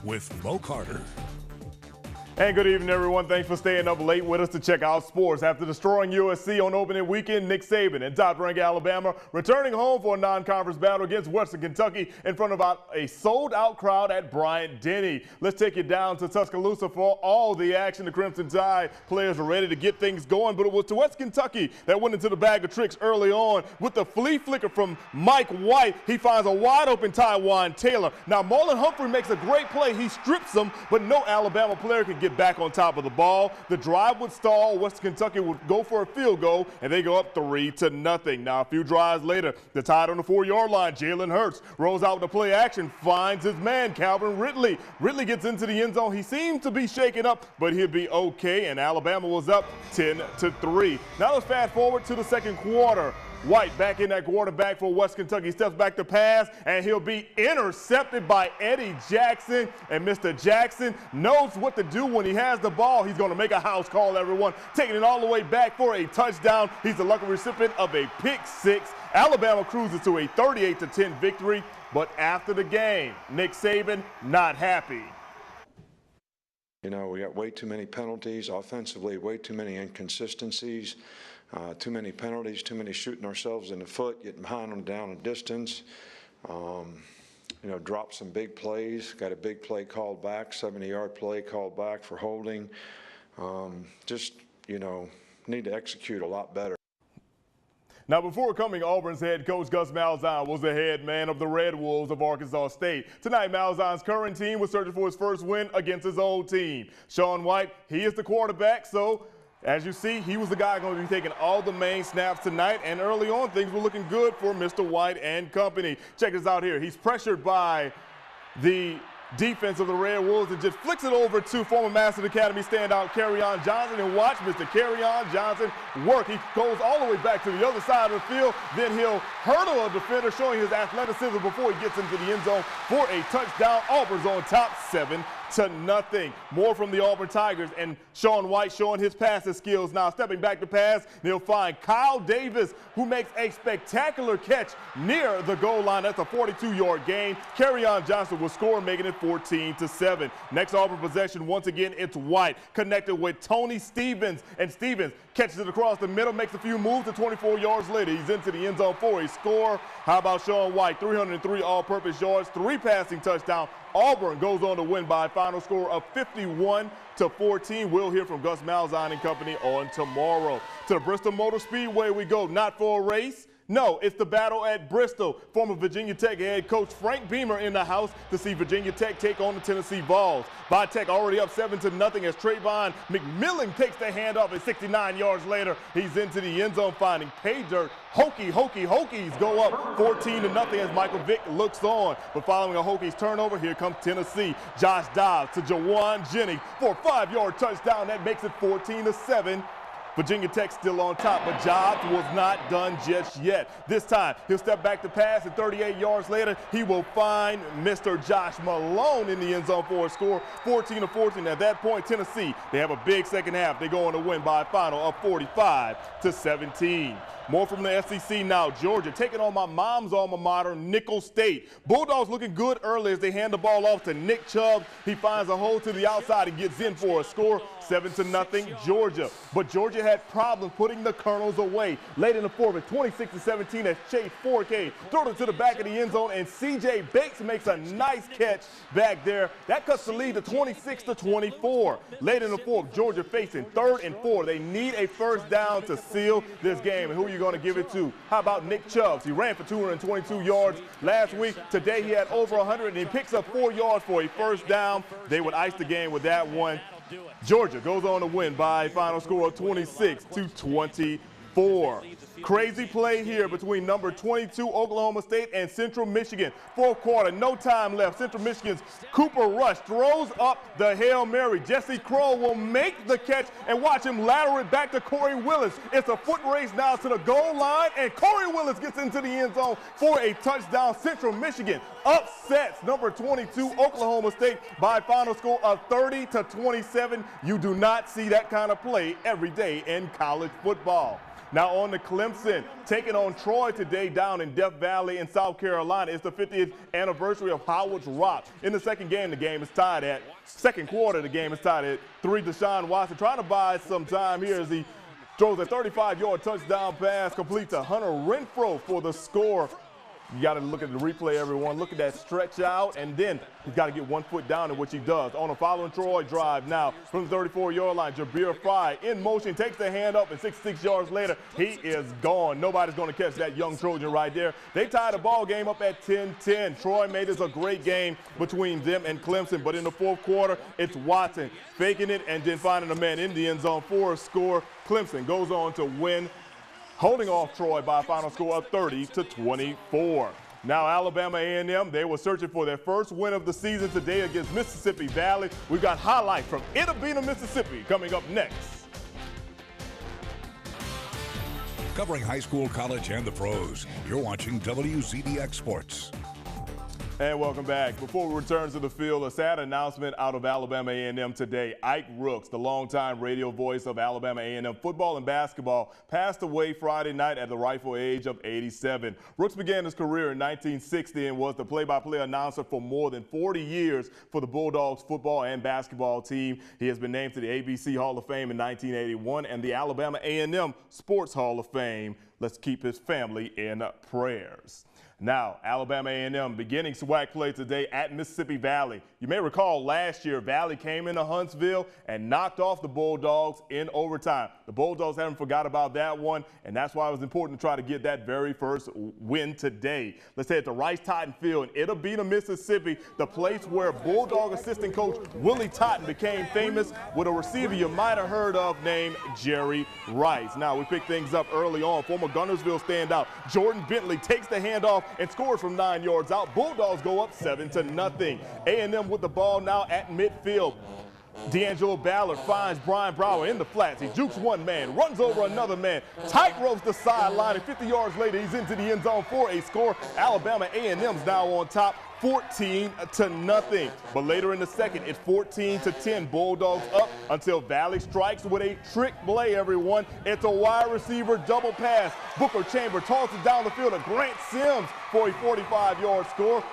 with Mo Carter. And good evening, everyone. Thanks for staying up late with us to check out sports. After destroying USC on opening weekend, Nick Saban and top-ranked Alabama returning home for a non-conference battle against Western Kentucky in front of about a sold-out crowd at Bryant-Denny. Let's take you down to Tuscaloosa for all the action. The Crimson Tide players are ready to get things going, but it was to West Kentucky that went into the bag of tricks early on with the flea flicker from Mike White. He finds a wide-open Tywan Taylor. Now, Marlon Humphrey makes a great play. He strips him, but no Alabama player can get back on top of the ball. The drive would stall. West Kentucky would go for a field goal, and they go up 3-0. Now, a few drives later, the Tide on the 4-yard line. Jalen Hurts rolls out to play action, finds his man, Calvin Ridley. Ridley gets into the end zone. He seems to be shaken up, but he'll be okay, and Alabama was up 10-3. Now let's fast forward to the second quarter. White back in that quarterback for West Kentucky, steps back to pass, and he'll be intercepted by Eddie Jackson. And Mr. Jackson knows what to do when he has the ball. He's going to make a house call, everyone, taking it all the way back for a touchdown. He's the lucky recipient of a pick six. Alabama cruises to a 38-10 victory, but after the game, Nick Saban not happy. You know, we got way too many penalties offensively, way too many inconsistencies. Too many penalties, too many shooting ourselves in the foot, getting behind them down a distance. You know, dropped some big plays, got a big play called back, 70-yard play called back for holding. Just, you know, need to execute a lot better. Now, before coming, Auburn's head coach Gus Malzahn was the head man of the Red Wolves of Arkansas State. Tonight, Malzahn's current team was searching for his first win against his old team. Sean White, he is the quarterback, so as you see, he was the guy going to be taking all the main snaps tonight, and early on, things were looking good for Mr. White and company. Check this out here. He's pressured by the defense of the Red Wolves and just flicks it over to former Masters Academy standout Kerryon Johnson, and watch Mr. Kerryon Johnson work. He goes all the way back to the other side of the field, then he'll hurdle a defender, showing his athleticism before he gets into the end zone for a touchdown. Auburn's on top 7-0. More from the Auburn Tigers, and Sean White showing his passing skills now. Stepping back to pass, they'll find Kyle Davis, who makes a spectacular catch near the goal line. That's a 42-yard gain. Kerryon Johnson will score, making it 14-7. Next Auburn possession, once again, it's White connected with Tony Stevens, and Stevens catches it across the middle, makes a few moves to 24 yards later. He's into the end zone for a score. How about Sean White? 303 all-purpose yards, 3 passing touchdowns. Auburn goes on to win by a final score of 51-14. We'll hear from Gus Malzahn and company on tomorrow. To the Bristol Motor Speedway we go, not for a race. No, it's the battle at Bristol. Former Virginia Tech head coach Frank Beamer in the house to see Virginia Tech take on the Tennessee Vols. Tech already up 7-0 as Trayvon McMillan takes the handoff, and 69 yards later, he's into the end zone finding pay dirt. Hokies go up 14-0 as Michael Vick looks on. But following a Hokies turnover, here comes Tennessee. Josh Dobbs to Jawan Jennings for a 5-yard touchdown. That makes it 14-7. Virginia Tech still on top, but Dobbs was not done just yet. This time, he'll step back to pass, and 38 yards later, he will find Mr. Josh Malone in the end zone for a score, 14-14. At that point, Tennessee, they have a big second half. They go on to win by a final of 45-17. More from the SEC now. Georgia taking on my mom's alma mater, Nicholls State. Bulldogs looking good early as they hand the ball off to Nick Chubb. He finds a hole to the outside and gets in for a score, 7-0 Georgia. But Georgia had problems putting the Colonels away. Late in the fourth at 26-17 as Chase Forkay throws it to the back of the end zone, and C.J. Bates makes a nice catch back there. That cuts the lead to 26-24. Late in the fourth, Georgia facing 3rd and 4. They need a first down to seal this game. And who are you going to give it to? How about Nick Chubb? He ran for 222 yards last week. Today he had over 100, and he picks up 4 yards for a first down. They would ice the game with that one. Georgia goes on to win by a final score of 26-24. Crazy play here between number 22 Oklahoma State and Central Michigan. Fourth quarter, no time left. Central Michigan's Cooper Rush throws up the Hail Mary. Jesse Kroll will make the catch, and watch him lateral it back to Corey Willis. It's a foot race now to the goal line, and Corey Willis gets into the end zone for a touchdown. Central Michigan upsets number 22 Oklahoma State by a final score of 30-27. You do not see that kind of play every day in college football. Now on the Clemson Clemson taking on Troy today down in Death Valley in South Carolina. It's the 50th anniversary of Howard's Rock. In the second quarter, the game is tied at 3. Deshaun Watson trying to buy some time here as he throws a 35-yard touchdown pass, complete to Hunter Renfrow for the score. You got to look at the replay, everyone. Look at that stretch out, and then he's got to get 1 foot down, in which he does. On a following Troy drive now from the 34-yard line, Jabir Fry in motion, takes the hand up, and 66 yards later, he is gone. Nobody's going to catch that young Trojan right there. They tied the ball game up at 10-10. Troy made this a great game between them and Clemson, but in the fourth quarter, it's Watson faking it and then finding a man in the end zone for a score. Clemson goes on to win, holding off Troy by a final score of 30-24. Now Alabama A&M, they were searching for their first win of the season today against Mississippi Valley. We've got highlights from Itta Bena, Mississippi coming up next. Covering high school, college, and the pros, you're watching WZDX Sports. And welcome back. Before we return to the field, a sad announcement out of Alabama A&M today. Ike Rooks, the longtime radio voice of Alabama A&M football and basketball, passed away Friday night at the rightful age of 87. Rooks began his career in 1960 and was the play-by-play announcer for more than 40 years for the Bulldogs football and basketball team. He has been named to the ABC Hall of Fame in 1981 and the Alabama A&M Sports Hall of Fame. Let's keep his family in prayers. Now, Alabama A&M beginning SWAC play today at Mississippi Valley. You may recall last year, Valley came into Huntsville and knocked off the Bulldogs in overtime. The Bulldogs haven't forgot about that one, and that's why it was important to try to get that very first win today. Let's head to Rice-Totten Field in Itta Bena, Mississippi, the place where Bulldog assistant coach Willie Totten became famous with a receiver you might have heard of named Jerry Rice. Now, we pick things up early on. Former Guntersville standout Jordan Bentley takes the handoff and scores from 9 yards out. Bulldogs go up 7-0. A&M with the ball now at midfield. D'Angelo Ballard finds Brian Brower in the flats. He jukes one man, runs over another man, tight ropes the sideline, and 50 yards later, he's into the end zone for a score. Alabama A&M's now on top, 14-0. But later in the second, it's 14-10. Bulldogs up until Valley strikes with a trick play, everyone. It's a wide receiver double pass. Booker Chamber tosses down the field to Grant Sims for a 45-yard score.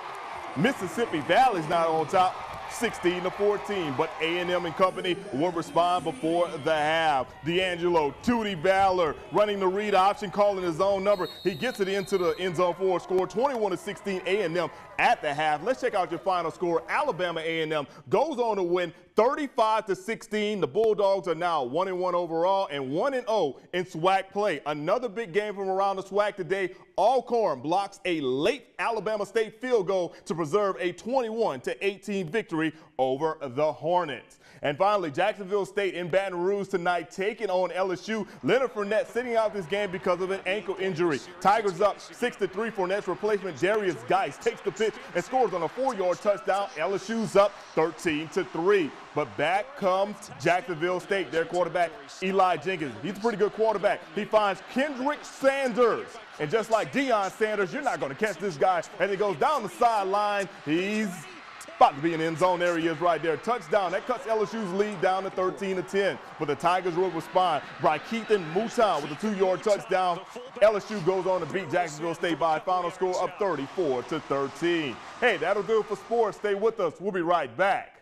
Mississippi Valley's now on top, 16-14, but A&M and company will respond before the half. D'Angelo, Tootie Ballard running the read option, calling his own number. He gets it into the end zone for a score, 21-16 A&M at the half. Let's check out your final score. Alabama A&M goes on to win 35-16. The Bulldogs are now 1-1 overall and 1-0 in SWAC play. Another big game from around the SWAC today. Alcorn blocks a late Alabama State field goal to preserve a 21-18 victory over the Hornets. And finally, Jacksonville State in Baton Rouge tonight taking on LSU. Leonard Fournette sitting out this game because of an ankle injury. Tigers up 6-3. Fournette's replacement, Darius Geis, takes the pitch and scores on a 4-yard touchdown. LSU's up 13-3. But back comes Jacksonville State. Their quarterback, Eli Jenkins. He's a pretty good quarterback. He finds Kendrick Sanders. And just like Deion Sanders, you're not going to catch this guy. And he goes down the sideline. He's about to be in the end zone. There he is right there. Touchdown. That cuts LSU's lead down to 13-10. But the Tigers will respond. Brykeithan Mouton with a 2-yard touchdown. LSU goes on to beat Jacksonville State by a final score of 34-13. Hey, that'll do it for sports. Stay with us. We'll be right back.